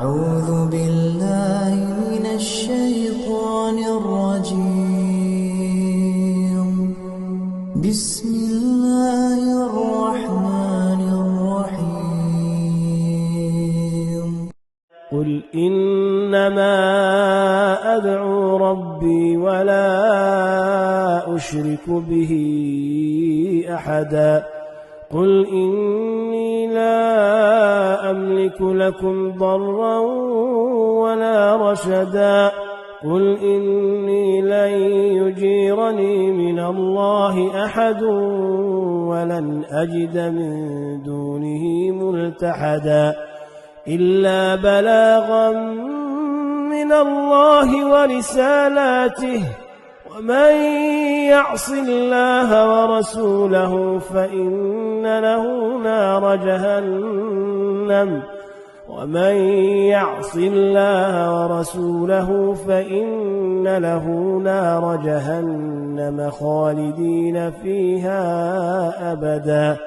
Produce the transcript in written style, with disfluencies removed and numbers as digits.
أعوذ بالله من الشيطان الرجيم. بسم الله الرحمن الرحيم. قل إنما أدعو ربي ولا أشرك به أحدا قل إني لا أملك لكم ضرا ولا رشدا قل إني لن يجيرني من الله أحد ولن أجد من دونه ملتحدا إلا بلاغا من الله ورسالاته ومن يعص الله ورسوله فإن له نار جهنم خالدين فيها أبدا